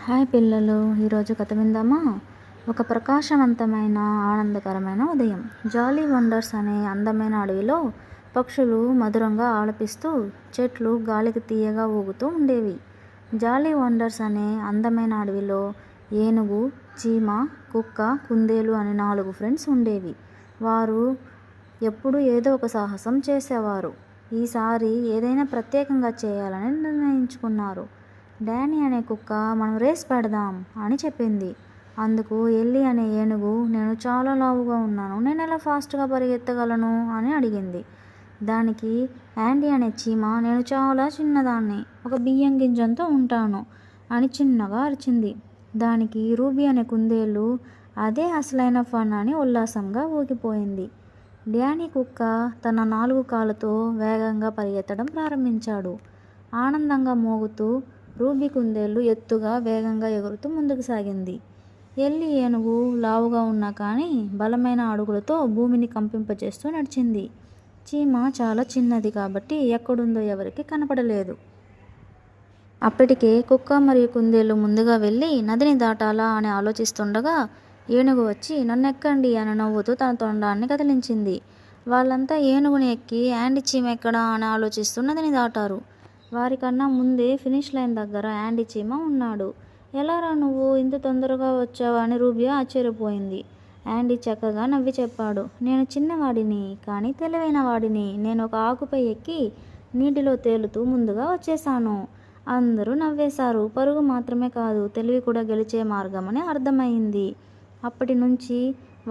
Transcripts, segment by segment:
Hi పిల్లలు, ఈరోజు కథ విందామా? ఒక ప్రకాశవంతమైన ఆనందకరమైన ఉదయం. జాలీ వండర్స్ అనే అందమైన అడవిలో పక్షులు మధురంగా ఆలపిస్తూ, చెట్లు గాలికి తీయగా ఊగుతూ ఉండేవి. జాలీ వండర్స్ అనే అందమైన అడవిలో ఏనుగు, చీమ, కుక్క, కుందేలు అనే 4 ఫ్రెండ్స్ ఉండేవి. వారు ఎప్పుడూ ఏదో ఒక సాహసం చేసేవారు. ఈసారి ఏదైనా ప్రత్యేకంగా చేయాలని నిర్ణయించుకున్నారు. డానీ అనే కుక్క మనం రేస్ పెడదాం అని చెప్పింది. అందుకు ఎల్లి అనే ఏనుగు నేను చాలా లావుగా ఉన్నాను, నేను ఎలా ఫాస్ట్గా పరిగెత్తగలను అని అడిగింది. దానికి యాండీ అనే చీమ నేను చాలా చిన్నదాన్ని, ఒక బియ్యం గింజంతో ఉంటాను అని చిన్నగా అరిచింది. దానికి రూబీ అనే కుందేలు అదే అసలైన ఫన్ అని ఉల్లాసంగా ఊగిపోయింది. డానీ కుక్క తన 4 కాళ్ళతో వేగంగా పరిగెత్తడం ప్రారంభించాడు. ఆనందంగా మోగుతూ రూబీ కుందేలు ఎత్తుగా వేగంగా ఎగురుతూ ముందుకు సాగింది. ఎల్లి ఏనుగు లావుగా ఉన్నా కానీ బలమైన అడుగులతో భూమిని కంపింపచేస్తూ నడిచింది. చీమ చాలా చిన్నది కాబట్టి ఎక్కడుందో ఎవరికి కనపడలేదు. అప్పటికే కుక్క మరియు కుందేలు ముందుగా వెళ్ళి నదిని దాటాలా అని ఆలోచిస్తుండగా ఏనుగు వచ్చి నన్నెక్కండి అని నవ్వుతూ తన తొండాన్ని కదిలించింది. వాళ్ళంతా ఏనుగుని ఎక్కి యాండీ చీమ ఎక్కడా అని ఆలోచిస్తూ నదిని దాటారు. వారికన్నా ముందే ఫినిష్ లైన్ దగ్గర యాండీ చీమ ఉన్నాడు. ఎలారా నువ్వు ఇంత తొందరగా వచ్చావా అని రూబీ ఆశ్చర్యపోయింది. యాండీ చక్కగా నవ్వి చెప్పాడు, నేను చిన్నవాడిని కానీ తెలివైన వాడిని. నేను ఒక ఆకుపై ఎక్కి నీటిలో తేలుతూ ముందుగా వచ్చేశాను. అందరూ నవ్వేశారు. పరుగు మాత్రమే కాదు, తెలివి కూడా గెలిచే మార్గమని అర్థమైంది. అప్పటి నుంచి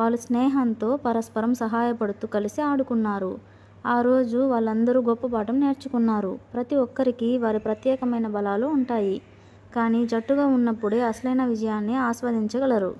వాళ్ళు స్నేహంతో పరస్పరం సహాయపడుతూ కలిసి ఆడుకున్నారు. ఆ రోజు వాళ్ళందరూ గొప్ప పాఠం నేర్చుకున్నారు. ప్రతి ఒక్కరికి వారి ప్రత్యేకమైన బలాలు ఉంటాయి, కానీ జట్టుగా ఉన్నప్పుడే అసలైన విజయాన్ని ఆస్వాదించగలరు.